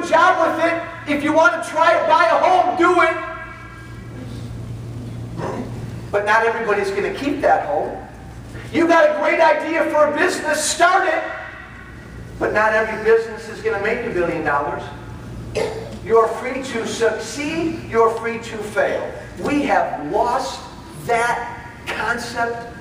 job with it. If you want to try it, buy a home, do it. But not everybody's going to keep that home. You got a great idea for a business, start it. But not every business is going to make $1 billion. You're free to succeed, you're free to fail. We have lost that concept.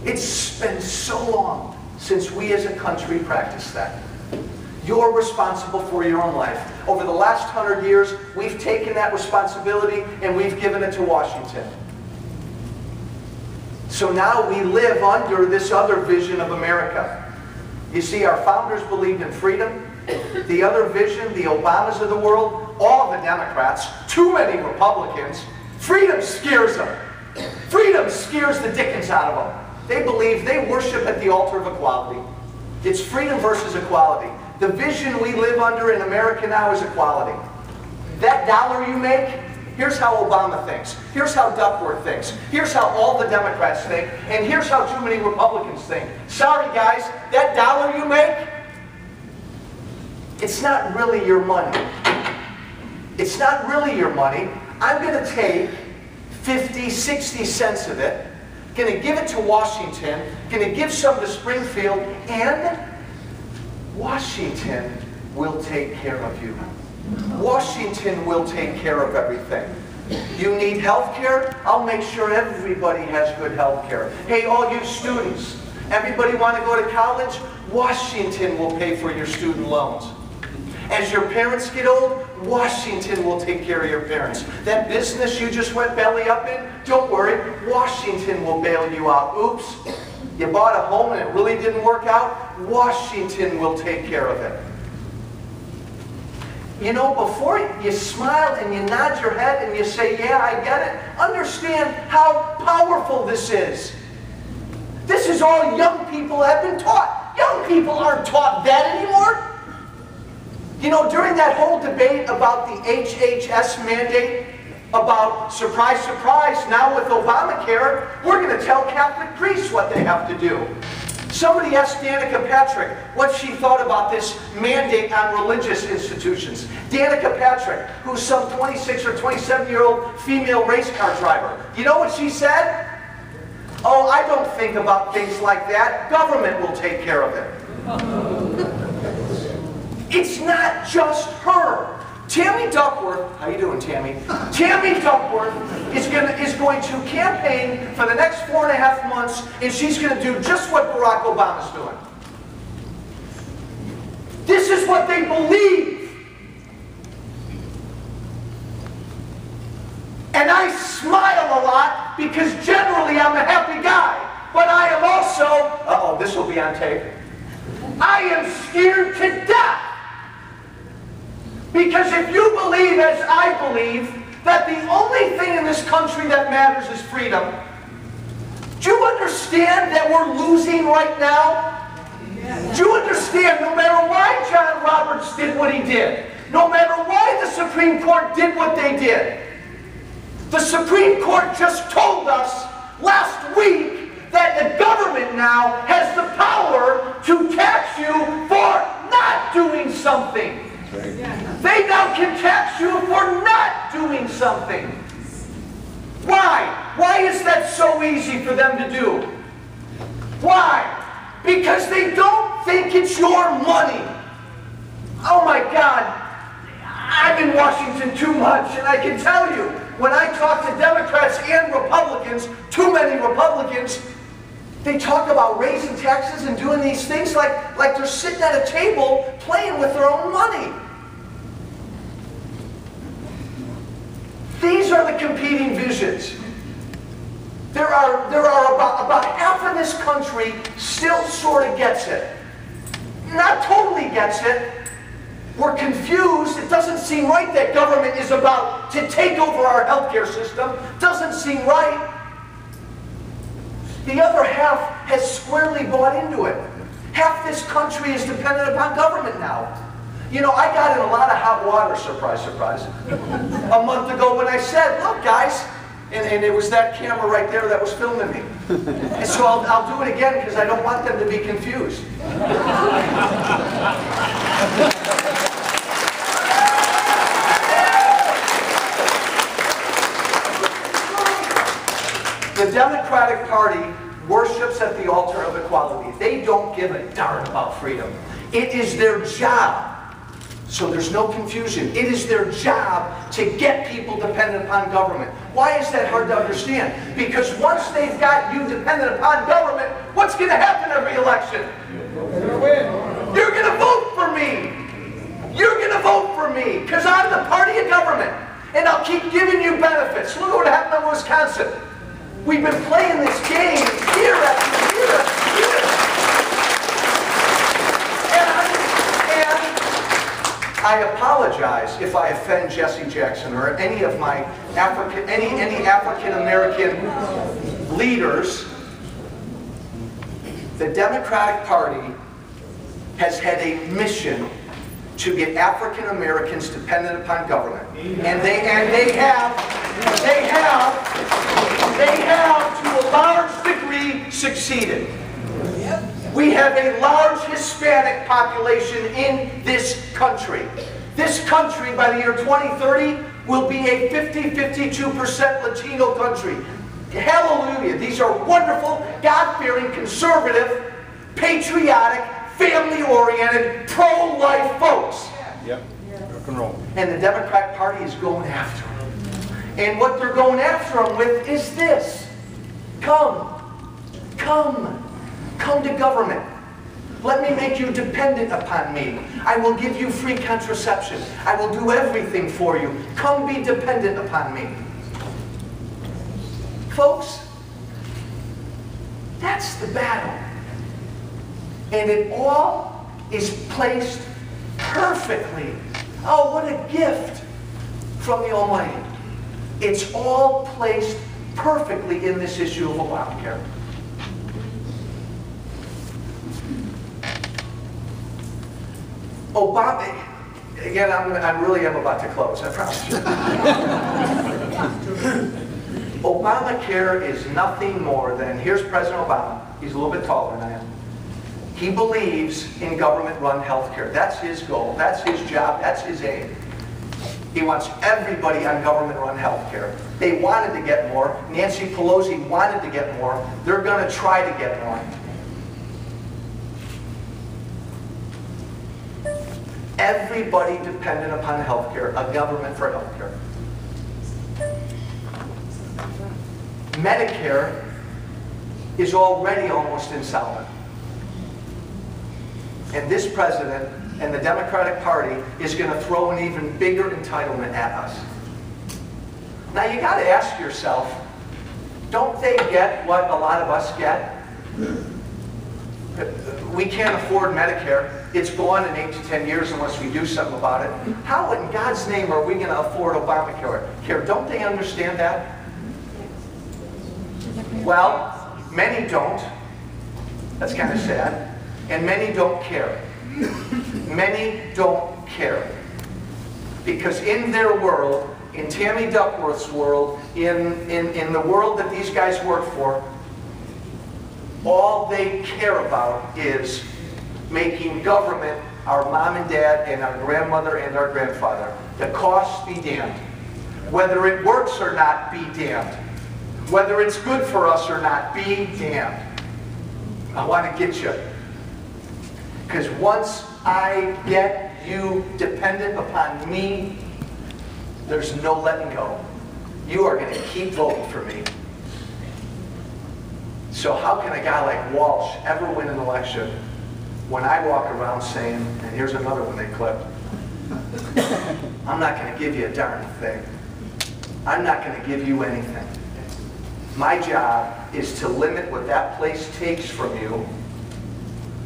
It's been so long since we as a country practiced that. You're responsible for your own life. Over the last 100 years, we've taken that responsibility and we've given it to Washington. So now we live under this other vision of America. You see, our founders believed in freedom. The other vision, the Obamas of the world, all the Democrats, too many Republicans, freedom scares them. Freedom scares the dickens out of them. They believe, they worship at the altar of equality. It's freedom versus equality. The vision we live under in America now is equality. That dollar you make, here's how Obama thinks. Here's how Duckworth thinks. Here's how all the Democrats think. And here's how too many Republicans think. Sorry guys, that dollar you make, it's not really your money. It's not really your money. I'm going to take 50, 60 cents of it, going to give it to Washington, going to give some to Springfield, and Washington will take care of you. Washington will take care of everything. You need health care? I'll make sure everybody has good health care. Hey, all you students, everybody want to go to college? Washington will pay for your student loans. As your parents get old, Washington will take care of your parents. That business you just went belly up in, don't worry, Washington will bail you out. Oops, you bought a home and it really didn't work out, Washington will take care of it. You know, before you smile and you nod your head and you say, yeah, I get it, understand how powerful this is. This is all young people have been taught. Young people aren't taught that anymore. You know, during that whole debate about the HHS mandate, about, surprise, surprise, now with Obamacare, we're going to tell Catholic priests what they have to do. Somebody asked Danica Patrick what she thought about this mandate on religious institutions. Danica Patrick, who's some 26 or 27-year-old female race car driver. You know what she said? Oh, I don't think about things like that. Government will take care of it. It's not just her. Tammy Duckworth, how you doing, Tammy? Tammy Duckworth is going to campaign for the next 4.5 months, and she's going to do just what Barack Obama's doing. This is what they believe. And I smile a lot because generally I'm a happy guy. But I am also, uh-oh, this will be on tape. I am scared to death. Because if you believe, as I believe, that the only thing in this country that matters is freedom, do you understand that we're losing right now? Yes. Do you understand, no matter why John Roberts did what he did, no matter why the Supreme Court did what they did, the Supreme Court just told us last week that the government now has the power to tax you for not doing something. They now can tax you for not doing something. Why? Why is that so easy for them to do? Why? Because they don't think it's your money. Oh my God, I'm in Washington too much, and I can tell you, when I talk to Democrats and Republicans, too many Republicans, they talk about raising taxes and doing these things like they're sitting at a table playing with their own money. These are the competing visions. There are about half of this country still sort of gets it. Not totally gets it. We're confused. It doesn't seem right that government is about to take over our healthcare system. Doesn't seem right. The other half has squarely bought into it. Half this country is dependent upon government now. You know, I got in a lot of hot water, surprise, surprise, a month ago when I said, look guys, and it was that camera right there that was filming me. And so I'll do it again because I don't want them to be confused. The Democratic Party worships at the altar of equality. They don't give a darn about freedom. It is their job. So there's no confusion. It is their job to get people dependent upon government. Why is that hard to understand? Because once they've got you dependent upon government, what's going to happen every election? You're going to vote for me. You're going to vote for me because I'm the party of government. And I'll keep giving you benefits. Look at what happened in Wisconsin. We've been playing this game year after year after year. I apologize if I offend Jesse Jackson or any of my any African American leaders. The Democratic Party has had a mission to get African Americans dependent upon government, and they have to a large degree succeeded. We have a large Hispanic population in this country. This country, by the year 2030, will be a 50-52% Latino country. Hallelujah. These are wonderful, God-fearing, conservative, patriotic, family-oriented, pro-life folks. Yep. Rock and roll. And the Democratic Party is going after them. And what they're going after them with is this. Come to government. Let me make you dependent upon me. I will give you free contraception. I will do everything for you. Come be dependent upon me. Folks, that's the battle. And it all is placed perfectly. Oh, what a gift from the Almighty. It's all placed perfectly in this issue of Obamacare. Obama, again, I really am about to close, I promise you. Obamacare is nothing more than, here's President Obama. He's a little bit taller than I am. He believes in government-run health care. That's his goal. That's his job. That's his aim. He wants everybody on government-run health care. They wanted to get more. Nancy Pelosi wanted to get more. They're going to try to get more. Everybody dependent upon health care, a government for health care. Medicare is already almost insolvent. And this president and the Democratic Party is going to throw an even bigger entitlement at us. Now you got to ask yourself, don't they get what a lot of us get? We can't afford Medicare. It's gone in 8 to 10 years unless we do something about it. How in God's name are we going to afford Obamacare? Don't they understand that? Well, many don't. That's kind of sad. And many don't care. Many don't care. Because in their world, in Tammy Duckworth's world, in the world that these guys work for, all they care about is making government our mom and dad and our grandmother and our grandfather. The cost be damned. Whether it works or not, be damned. Whether it's good for us or not, be damned. I want to get you. Because once I get you dependent upon me, there's no letting go. You are going to keep voting for me. So how can a guy like Walsh ever win an election when I walk around saying, and here's another one they clipped, I'm not going to give you a darn thing. I'm not going to give you anything. My job is to limit what that place takes from you,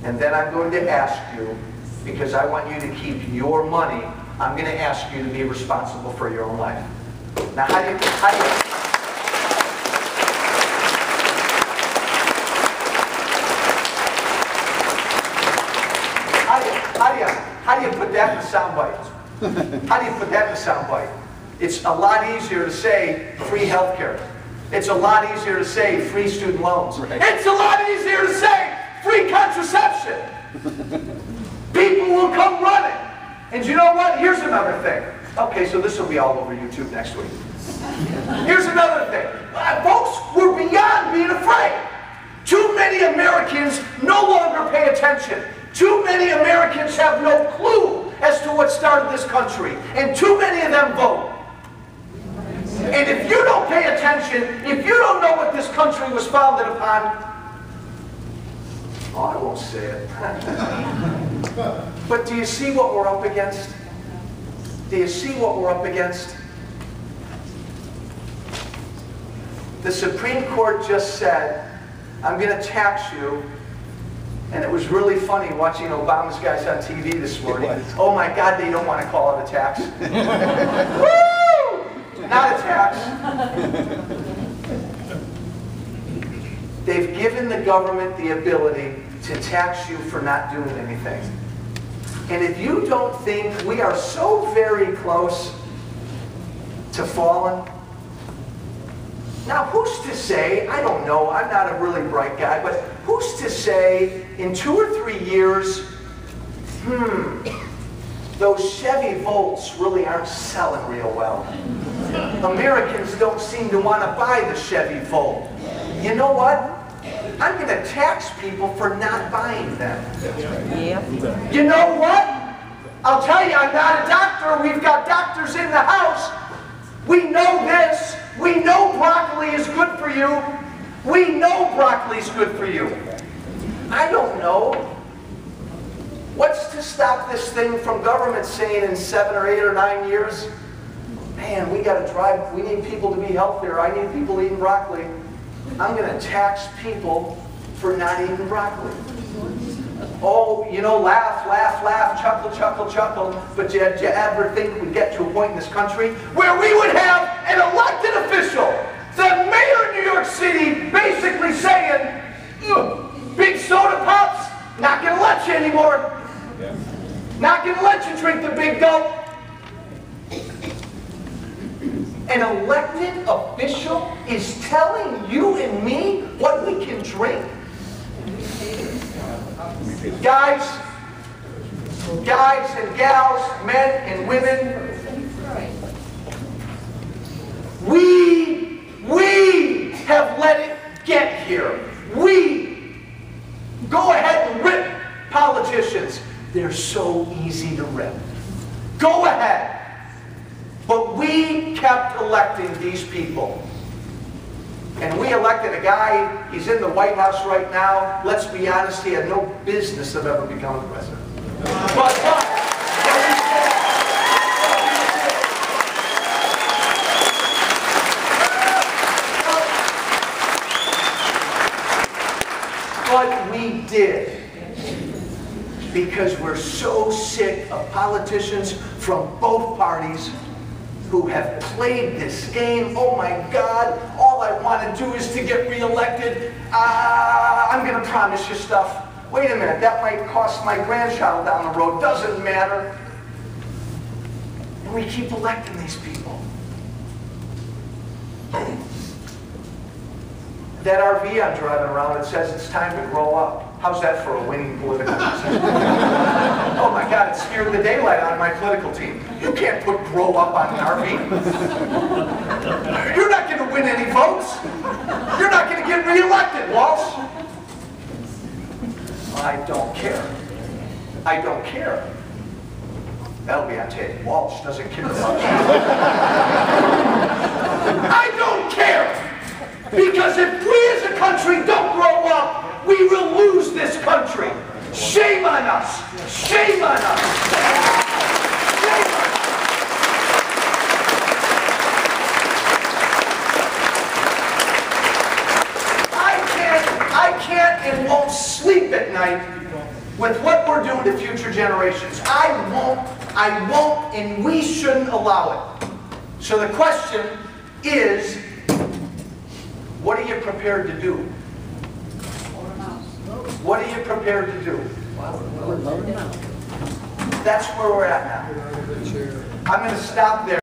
and then I'm going to ask you, because I want you to keep your money, I'm going to ask you to be responsible for your own life. Now, how do you put that in a soundbite? How do you put that in a soundbite? It's a lot easier to say free health care. It's a lot easier to say free student loans. Right. It's a lot easier to say free contraception. People will come running. And you know what? Here's another thing. Okay, so this will be all over YouTube next week. Here's another thing. Folks, we're beyond being afraid. Too many Americans no longer pay attention. Too many Americans have no clue as to what started this country. And too many of them vote. And if you don't pay attention, if you don't know what this country was founded upon, oh, I won't say it. But do you see what we're up against? Do you see what we're up against? The Supreme Court just said, I'm going to tax you. And it was really funny watching Obama's guys on TV this morning. Oh my God, they don't want to call it a tax. Woo! Not a tax. They've given the government the ability to tax you for not doing anything. And if you don't think we are so very close to falling, now who's to say, I don't know, I'm not a really bright guy, but who's to say in 2 or 3 years, those Chevy Volts really aren't selling real well. Americans don't seem to want to buy the Chevy Volt. You know what? I'm going to tax people for not buying them. Yeah. You know what? I'll tell you, I'm not a doctor. We've got doctors in the house. We know this. We know broccoli is good for you. We know broccoli is good for you. I don't know. What's to stop this thing from government saying in 7 or 8 or 9 years, man, we got to drive, we need people to be healthier. I need people eating broccoli. I'm going to tax people for not eating broccoli. Oh, you know, laugh, laugh, laugh, chuckle, chuckle, chuckle. But did you ever think we'd get to a point in this country where we would have an elected official, the mayor of New York City, basically saying, big soda pops, not going to let you anymore. Not going to let you drink the big gulp. An elected official is telling you and me what we can drink. Guys and gals, men and women, we have let it get here. We go ahead and rip politicians. They're so easy to rip. Go ahead. But we kept electing these people. And we elected a guy, he's in the White House right now. Let's be honest, he had no business of ever becoming president. But we did. Because we're so sick of politicians from both parties who have played this game. Oh my God, all I want to do is to get reelected. I'm going to promise you stuff. Wait a minute, that might cost my grandchild down the road. Doesn't matter. And we keep electing these people. That RV I'm driving around, it says it's time to grow up. How's that for a winning political message? Oh my God, it scared the daylight out of my political team. You can't put grow up on an RV. You're not going to win any votes. You're not going to get reelected, Walsh. I don't care. I don't care. That'll be on tape. Walsh doesn't care much. I don't care. Because if we as a country don't grow up, we will lose this country. Shame on us. Shame on us. Shame on us. I can't and won't sleep at night with what we're doing to future generations. I won't, and we shouldn't allow it. So the question is, what are you prepared to do? What are you prepared to do? That's where we're at now. I'm going to stop there.